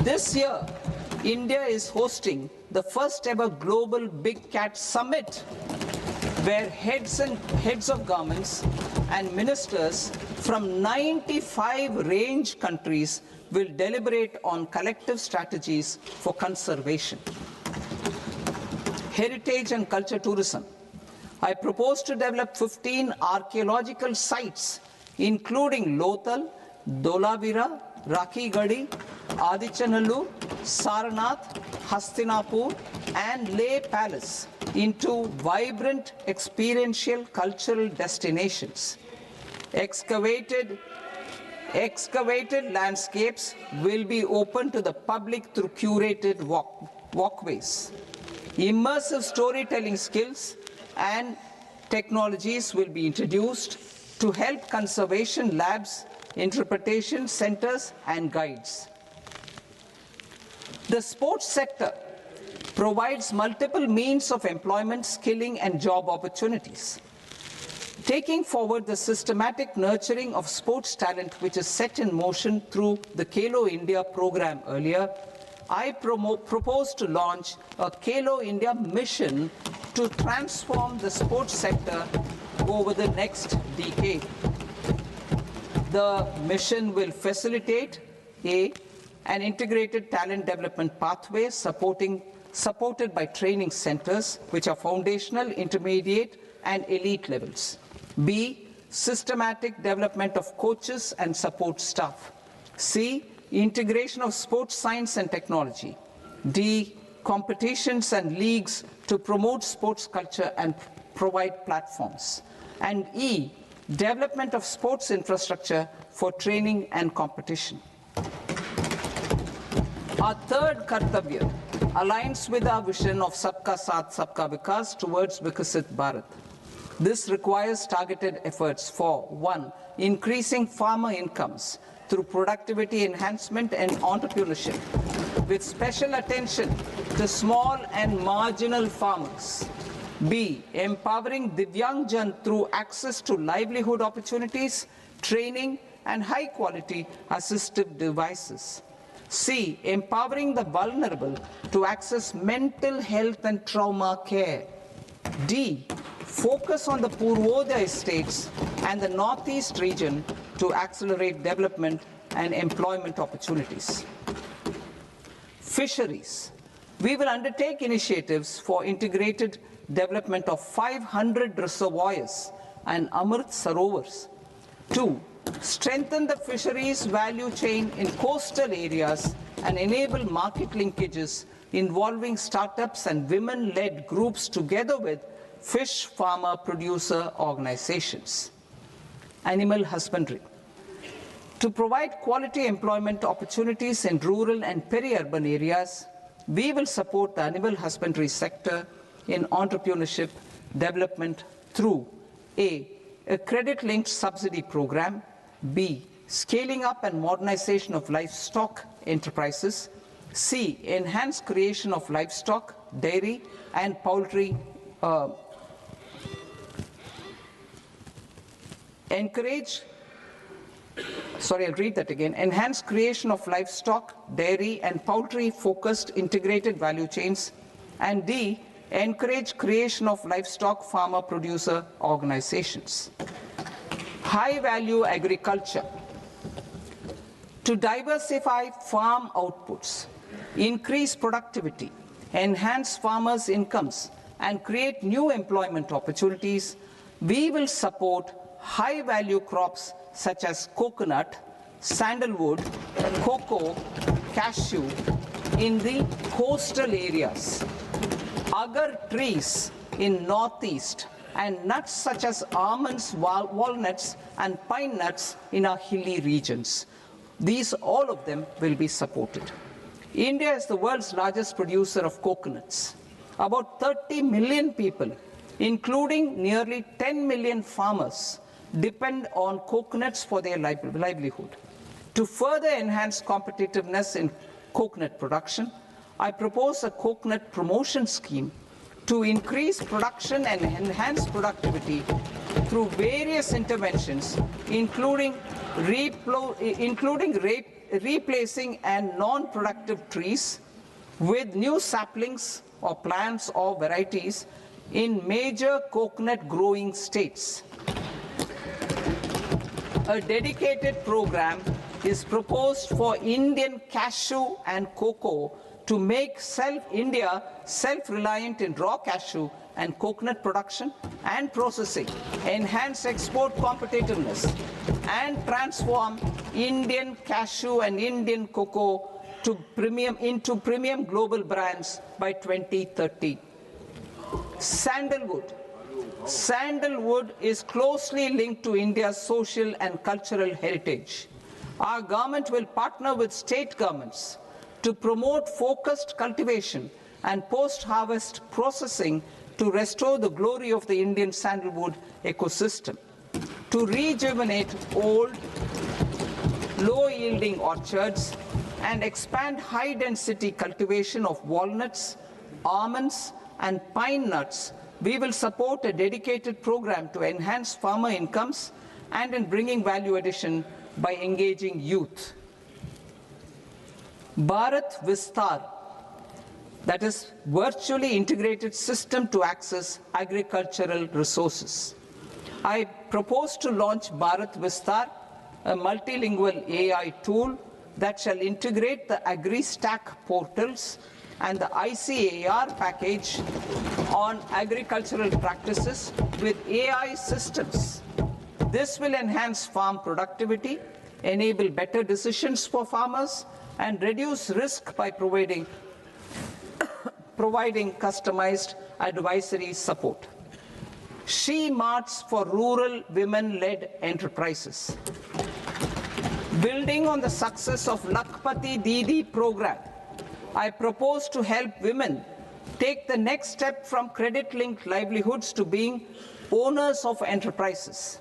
This year, India is hosting the first ever Global Big Cat Summit, where heads of governments and ministers from 95 range countries will deliberate on collective strategies for conservation. Heritage and culture tourism. I propose to develop 15 archaeological sites, including Lothal, Dholavira, Rakhigarhi, Adichanallur, Saranath, Hastinapur, and Leh Palace into vibrant experiential cultural destinations. Excavated landscapes will be open to the public through curated walkways. Immersive storytelling skills and technologies will be introduced to help conservation labs, interpretation centers, and guides. The sports sector provides multiple means of employment, skilling, and job opportunities. Taking forward the systematic nurturing of sports talent which is set in motion through the Khelo India program earlier, I propose to launch a Khelo India mission to transform the sports sector over the next decade. The mission will facilitate an integrated talent development pathway supported by training centers which are foundational, intermediate, and elite levels. B, systematic development of coaches and support staff. C, integration of sports science and technology. D, competitions and leagues to promote sports culture and provide platforms. And E, development of sports infrastructure for training and competition. Our third Kartavya aligns with our vision of Sabka Saath, Sabka Vikas towards Vikasit Bharat. This requires targeted efforts for 1. Increasing farmer incomes through productivity enhancement and entrepreneurship, with special attention to small and marginal farmers. B. Empowering Divyangjan through access to livelihood opportunities, training, and high-quality assistive devices. C. Empowering the vulnerable to access mental health and trauma care. D. Focus on the Purvodaya states and the Northeast region to accelerate development and employment opportunities. Fisheries. We will undertake initiatives for integrated development of 500 reservoirs and Amrit Sarovars. 2. Strengthen the fisheries value chain in coastal areas and enable market linkages involving startups and women-led groups together with fish farmer producer organizations. Animal husbandry. To provide quality employment opportunities in rural and peri-urban areas, we will support the animal husbandry sector in entrepreneurship development through A. A credit-linked subsidy program. B. Scaling up and modernization of livestock enterprises. C. Enhanced creation of livestock, dairy, and poultry. Enhanced creation of livestock, dairy, and poultry-focused integrated value chains. And D. Encourage creation of livestock farmer-producer organizations. High-value agriculture. To diversify farm outputs, increase productivity, enhance farmers' incomes, and create new employment opportunities, we will support high-value crops such as coconut, sandalwood, cocoa, cashew in the coastal areas, agar trees in Northeast, and nuts such as almonds, walnuts, and pine nuts in our hilly regions. All of them will be supported. India is the world's largest producer of coconuts. About 30 million people, including nearly 10 million farmers, depend on coconuts for their livelihood. To further enhance competitiveness in coconut production, I propose a coconut promotion scheme to increase production and enhance productivity through various interventions, including replacing and non-productive trees with new saplings or plants or varieties in major coconut growing states. A dedicated program is proposed for Indian cashew and cocoa to make India self-reliant in raw cashew and coconut production and processing, enhance export competitiveness, and transform Indian cashew and Indian cocoa into premium global brands by 2030. Sandalwood. Sandalwood is closely linked to India's social and cultural heritage. Our government will partner with state governments to promote focused cultivation and post-harvest processing to restore the glory of the Indian sandalwood ecosystem, to rejuvenate old, low-yielding orchards and expand high-density cultivation of walnuts, almonds, and pine nuts. We will support a dedicated program to enhance farmer incomes and in bringing value addition by engaging youth. Bharat Vistar, that is virtually integrated system to access agricultural resources. I propose to launch Bharat Vistar, a multilingual AI tool that shall integrate the AgriStack portals and the ICAR package on agricultural practices with AI systems. This will enhance farm productivity, enable better decisions for farmers, and reduce risk by providing customized advisory support. She Marts for rural women-led enterprises. Building on the success of Lakpati Didi program, I propose to help women take the next step from credit-linked livelihoods to being owners of enterprises.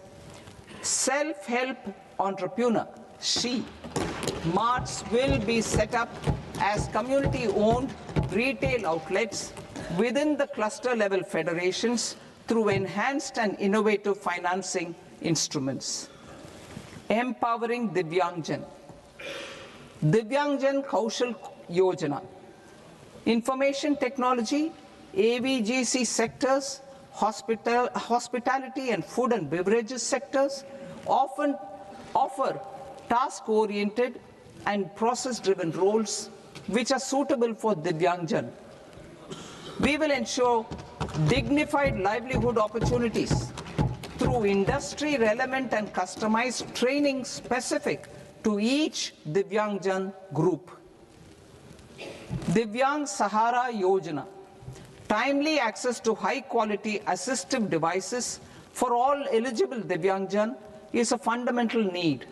Self-help entrepreneur, She Marts will be set up as community-owned retail outlets within the cluster-level federations through enhanced and innovative financing instruments. Empowering Divyangjan. Divyangjan Kaushal Yojana. Information technology, AVGC sectors, hospitality and food and beverages sectors often offer task-oriented and process-driven roles which are suitable for Divyangjan. We will ensure dignified livelihood opportunities through industry-relevant and customized training specific to each Divyangjan group. Divyang Sahara Yojana. Timely access to high-quality assistive devices for all eligible Divyangjan is a fundamental need.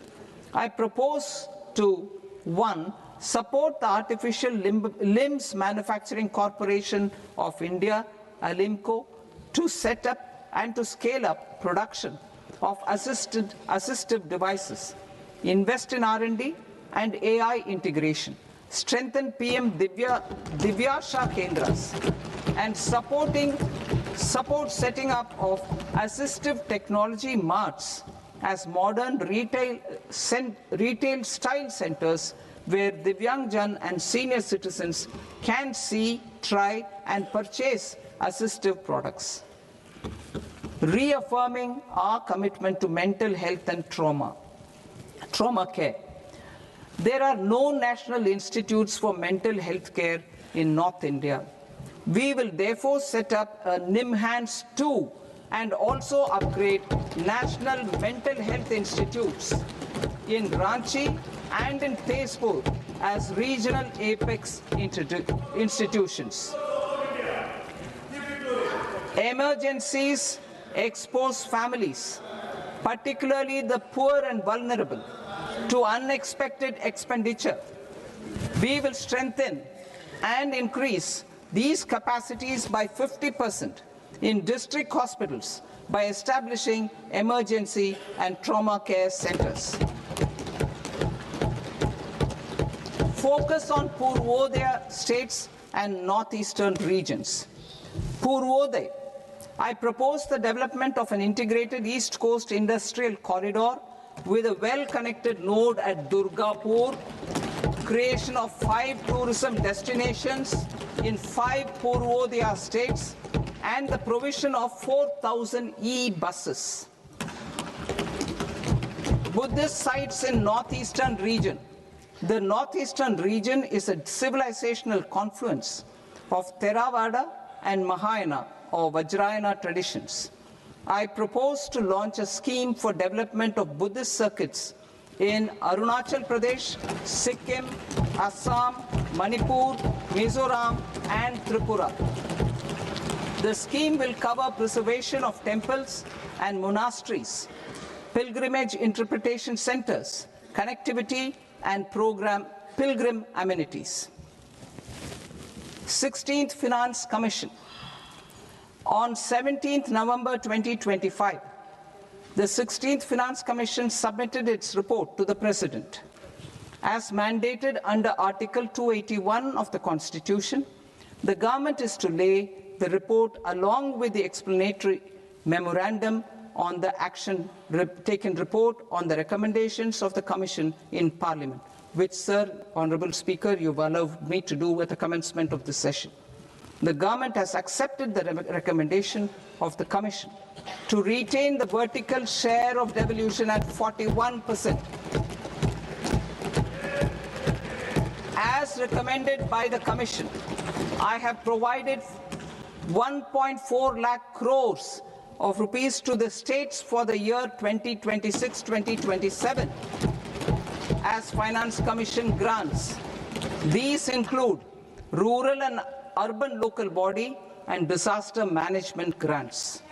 I propose to 1. Support the Artificial Limbs Manufacturing Corporation of India, Alimco, to set up and to scale up production of assistive devices, invest in R&D and AI integration, strengthen PM Divyasha Kendras, and support setting up of assistive technology marts as modern retail style centers where Divyangjan and senior citizens can see, try, and purchase assistive products. Reaffirming our commitment to mental health and trauma care. There are no national institutes for mental health care in North India. We will therefore set up a NIMHANS 2 and also upgrade national mental health institutes in Ranchi and in Tezpur as regional apex institutions. Emergencies expose families, particularly the poor and vulnerable, to unexpected expenditure. We will strengthen and increase these capacities by 50% in district hospitals by establishing emergency and trauma care centers. Focus on Purvodaya states and northeastern regions. Purvodaya. I propose the development of an integrated East Coast industrial corridor with a well-connected node at Durgapur, creation of 5 tourism destinations in 5 Purvodaya states, and the provision of 4,000 e-buses. Buddhist sites in northeastern region. The northeastern region is a civilizational confluence of Theravada and Mahayana or Vajrayana traditions. I propose to launch a scheme for development of Buddhist circuits in Arunachal Pradesh, Sikkim, Assam, Manipur, Mizoram, and Tripura. The scheme will cover preservation of temples and monasteries, pilgrimage interpretation centers, connectivity, and pilgrim amenities. 16th Finance Commission. On 17th November 2025, the 16th Finance Commission submitted its report to the President. As mandated under Article 281 of the Constitution, the government is to lay the report along with the explanatory memorandum on the action taken report on the recommendations of the Commission in Parliament, which, Sir, Honourable Speaker, you've allowed me to do at the commencement of this session. The government has accepted the recommendation of the Commission to retain the vertical share of devolution at 41%. As recommended by the Commission, I have provided 1.4 lakh crores of rupees to the states for the year 2026-2027 as Finance Commission grants. These include rural and urban local body and disaster management grants.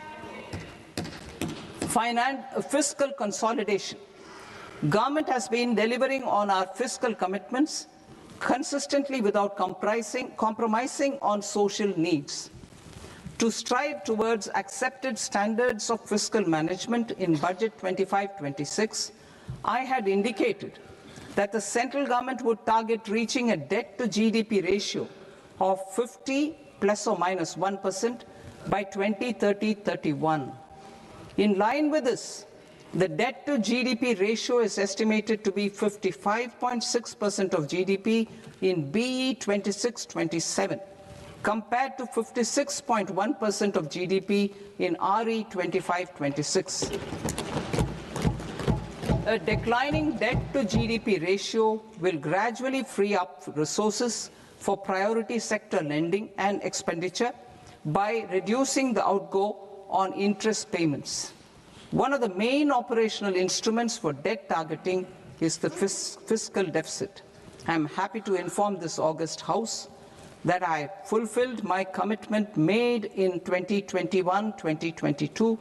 Fiscal consolidation. Government has been delivering on our fiscal commitments consistently without compromising on social needs. To strive towards accepted standards of fiscal management in Budget 25-26, I had indicated that the central government would target reaching a debt-to-GDP ratio of 50 plus or minus 1% by 2030-31. In line with this, the debt-to-GDP ratio is estimated to be 55.6% of GDP in BE 26-27. compared to 56.1% of GDP in RE 25-26. A declining debt-to-GDP ratio will gradually free up resources for priority sector lending and expenditure by reducing the outgo on interest payments. One of the main operational instruments for debt targeting is the fiscal deficit. I am happy to inform this august House that I fulfilled my commitment made in 2021-2022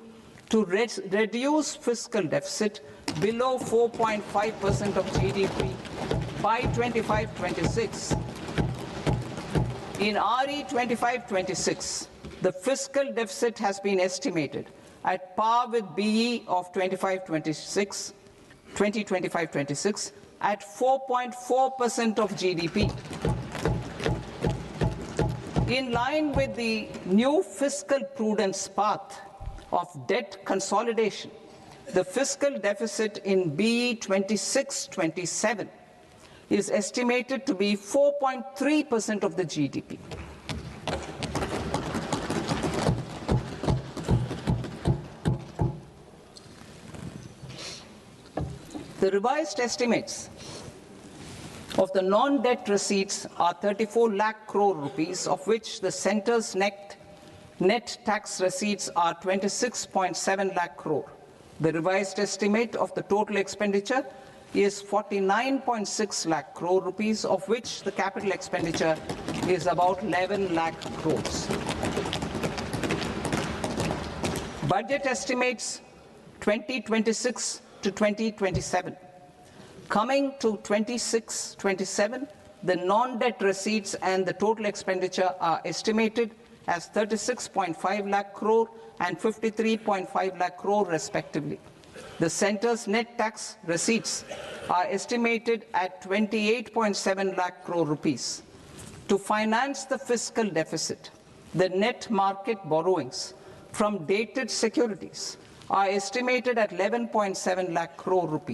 to reduce fiscal deficit below 4.5% of GDP by 25-26. In RE 25-26, the fiscal deficit has been estimated at par with BE of 2025-26 at 4.4% of GDP. In line with the new fiscal prudence path of debt consolidation, the fiscal deficit in BE 26-27 is estimated to be 4.3% of the GDP. The revised estimates of the non-debt receipts are 34 lakh crore rupees, of which the centre's net tax receipts are 26.7 lakh crore. The revised estimate of the total expenditure is 49.6 lakh crore rupees, of which the capital expenditure is about 11 lakh crores. Budget estimates 2026 to 2027. Coming to 26-27, the non-debt receipts and the total expenditure are estimated as 36.5 lakh crore and 53.5 lakh crore respectively. The centre's net tax receipts are estimated at 28.7 lakh crore rupees. To finance the fiscal deficit, the net market borrowings from dated securities are estimated at 11.7 lakh crore rupees.